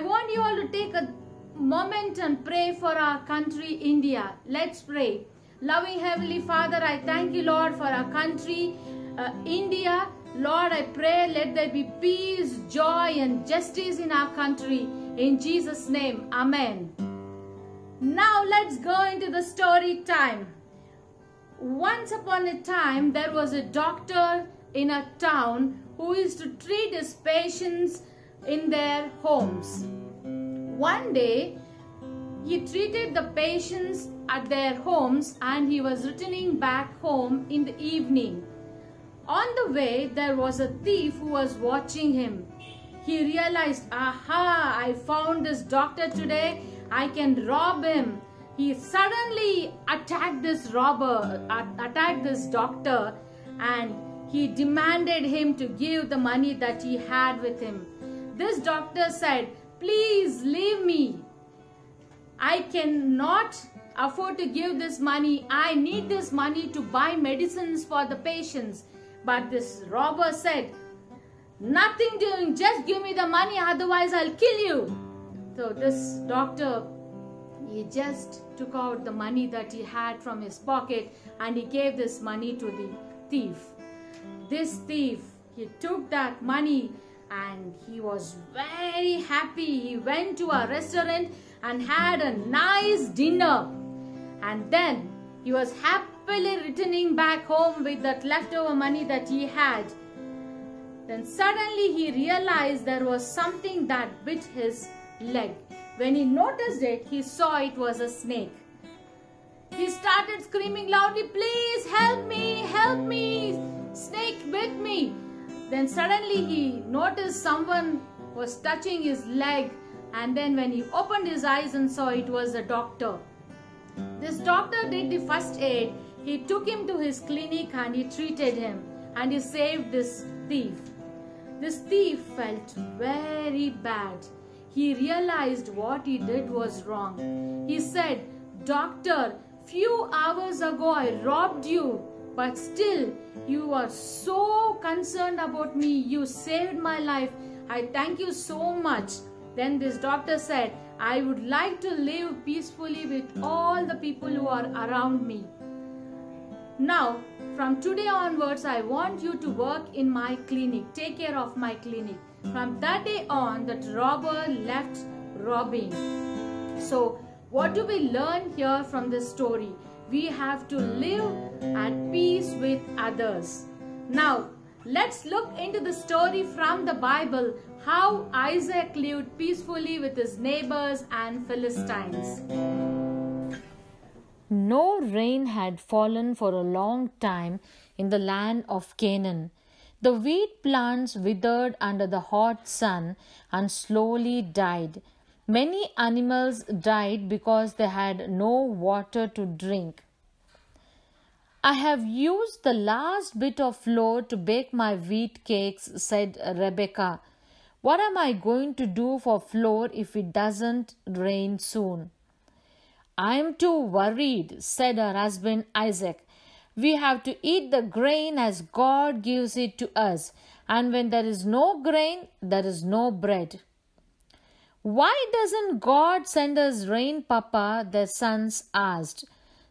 want you all to take a moment and pray for our country, India. Let's pray. Loving Heavenly Father, I thank you, Lord, for our country, India. Lord, I pray, let there be peace, joy, and justice in our country. In Jesus' name, Amen. Now let's go into the story time. Once upon a time, there was a doctor in a town who used to treat his patients in their homes. One day, he treated the patients at their homes and he was returning back home in the evening. On the way, there was a thief who was watching him. He realized, aha, I found this doctor today. I can rob him. He suddenly attacked this doctor, and he demanded him to give the money that he had with him. This doctor said, please leave me. I cannot afford to give this money. I need this money to buy medicines for the patients. But this robber said, nothing doing, just give me the money, otherwise I'll kill you. So this doctor, he just took out the money that he had from his pocket and he gave this money to the thief. This thief, he took that money and he was very happy. He went to a restaurant and had a nice dinner. And then he was happily returning back home with that leftover money that he had. Then suddenly he realized there was something that bit his leg. When he noticed it, he saw it was a snake. He started screaming loudly, please help me, snake bit me. Then suddenly he noticed someone was touching his leg, and then when he opened his eyes and saw it was a doctor. This doctor did the first aid. He took him to his clinic and he treated him and he saved this thief. This thief felt very bad. He realized what he did was wrong. He said, doctor, few hours ago I robbed you, but still you are so concerned about me. You saved my life. I thank you so much. Then this doctor said, I would like to live peacefully with all the people who are around me. Now, from today onwards, I want you to work in my clinic. Take care of my clinic. From that day on, that robber left robbing. So, what do we learn here from this story? We have to live at peace with others. Now, let's look into the story from the Bible, how Isaac lived peacefully with his neighbors and Philistines. No rain had fallen for a long time in the land of Canaan. The wheat plants withered under the hot sun and slowly died. Many animals died because they had no water to drink. I have used the last bit of flour to bake my wheat cakes, said Rebecca. What am I going to do for flour if it doesn't rain soon? I am too worried, said her husband Isaac. We have to eat the grain as God gives it to us, and when there is no grain, there is no bread. Why doesn't God send us rain, Papa? Their sons asked.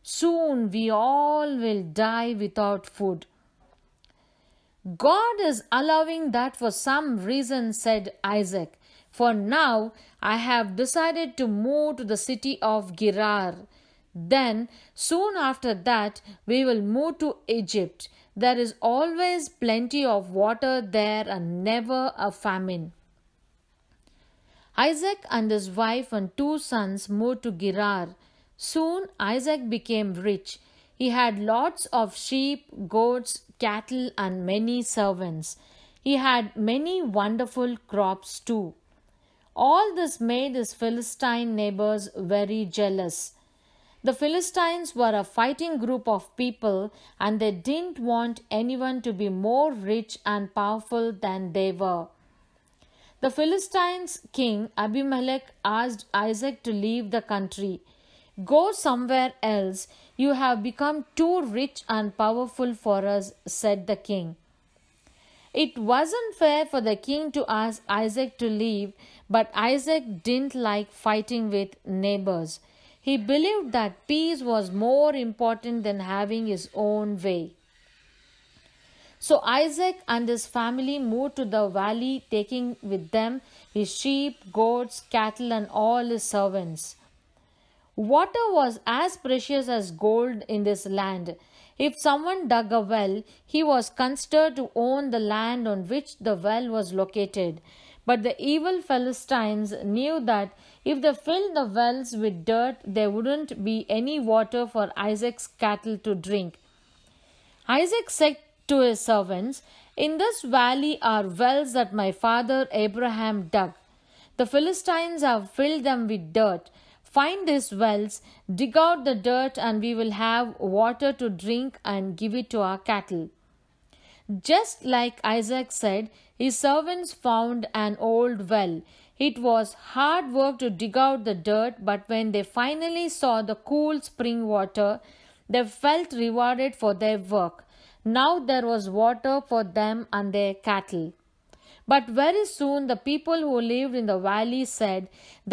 Soon we all will die without food. God is allowing that for some reason, said Isaac. For now, I have decided to move to the city of Gerar. Then, soon after that, we will move to Egypt. There is always plenty of water there and never a famine. Isaac and his wife and 2 sons moved to Gerar. Soon Isaac became rich. He had lots of sheep, goats, cattle, and many servants. He had many wonderful crops too. All this made his Philistine neighbors very jealous. The Philistines were a fighting group of people, and they didn't want anyone to be more rich and powerful than they were. The Philistines' king Abimelech asked Isaac to leave the country. Go somewhere else. You have become too rich and powerful for us, said the king. It wasn't fair for the king to ask Isaac to leave, but Isaac didn't like fighting with neighbors. He believed that peace was more important than having his own way. So Isaac and his family moved to the valley, taking with them his sheep, goats, cattle, and all his servants. Water was as precious as gold in this land. If someone dug a well, he was considered to own the land on which the well was located. But the evil Philistines knew that if they filled the wells with dirt, there wouldn't be any water for Isaac's cattle to drink. Isaac said to his servants, "In this valley are wells that my father Abraham dug. The Philistines have filled them with dirt. Find these wells, dig out the dirt, and we will have water to drink and give it to our cattle." Just like Isaac said, his servants found an old well. It was hard work to dig out the dirt, but when they finally saw the cool spring water, they felt rewarded for their work. Now there was water for them and their cattle. But very soon the people who lived in the valley said,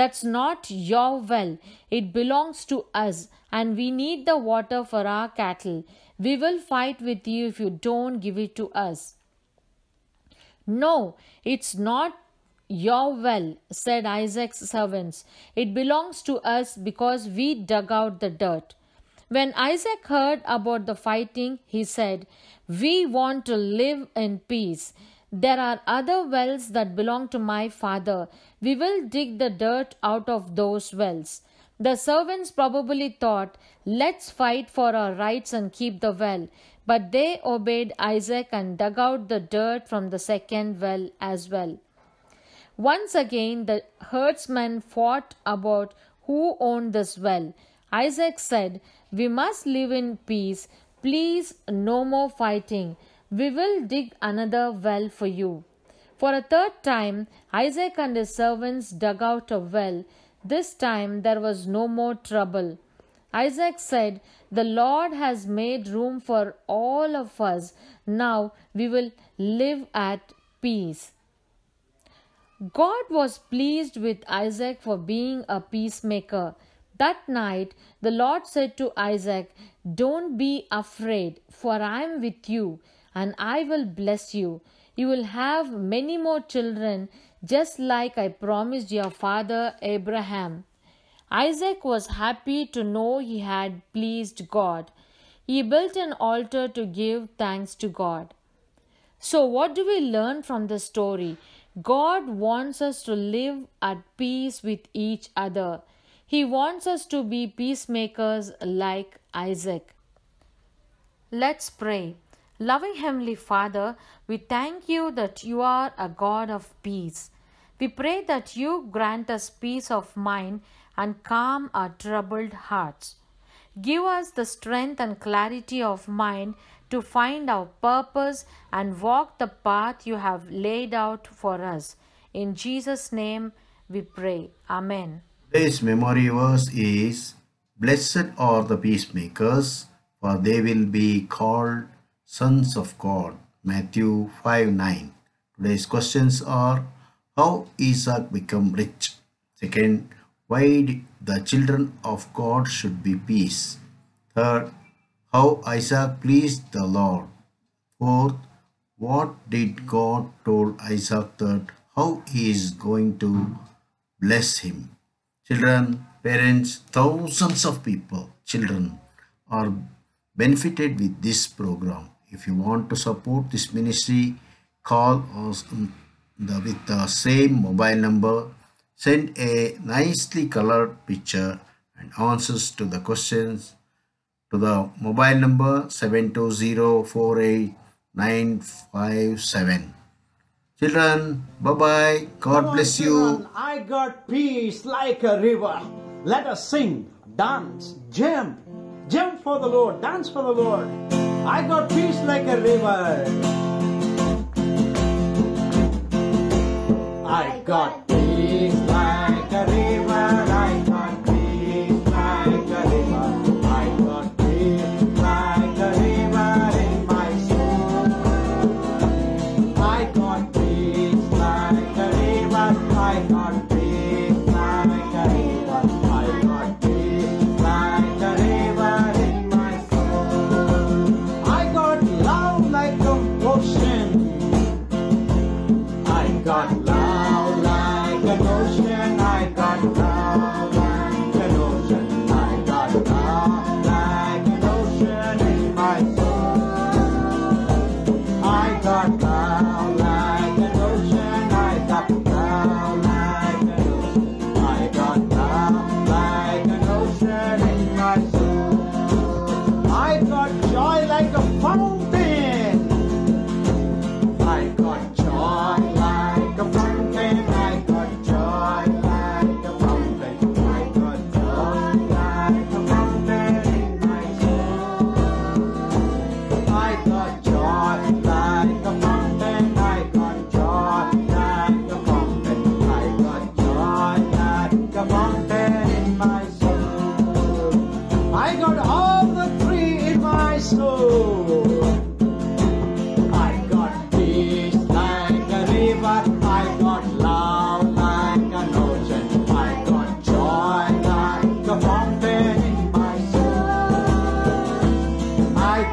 "That's not your well. It belongs to us, and we need the water for our cattle. We will fight with you if you don't give it to us." "No, it's not your well," said Isaac's servants. "It belongs to us because we dug out the dirt." When Isaac heard about the fighting, he said, "We want to live in peace. There are other wells that belong to my father. We will dig the dirt out of those wells." The servants probably thought, "Let's fight for our rights and keep the well." But they obeyed Isaac and dug out the dirt from the second well as well. Once again, the herdsmen fought about who owned this well. Isaac said, "We must live in peace. Please, no more fighting. We will dig another well for you." For a third time, Isaac and his servants dug out a well. This time there was no more trouble. Isaac said, "The Lord has made room for all of us. Now we will live at peace." God was pleased with Isaac for being a peacemaker. That night, the Lord said to Isaac, "Don't be afraid, for I am with you, and I will bless you. You will have many more children, just like I promised your father Abraham." Isaac was happy to know he had pleased God. He built an altar to give thanks to God. So, what do we learn from this story? God wants us to live at peace with each other. He wants us to be peacemakers like Isaac. Let's pray. Loving Heavenly Father, we thank you that you are a God of peace. We pray that you grant us peace of mind and calm our troubled hearts. Give us the strength and clarity of mind to find our purpose and walk the path you have laid out for us. In Jesus' name we pray. Amen. Today's memory verse is, "Blessed are the peacemakers, for they will be called sons of God." Matthew 5:9. Today's questions are, how Isaac become rich? Second, why the children of God should be peace? Third, how Isaac pleased the Lord. Fourth, what did God told Isaac that how he is going to bless him? Children, parents, thousands of people, children are benefited with this program. If you want to support this ministry, call us with the same mobile number. Send a nicely colored picture and answers to the questions to the mobile number 720489957. Children, bye-bye. God bless you. Children, I got peace like a river. Let us sing, dance, jump. Jump for the Lord, dance for the Lord. I got peace like a river. I got peace like a river. I got peace like a river. I got peace like a river in my soul. I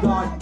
my God.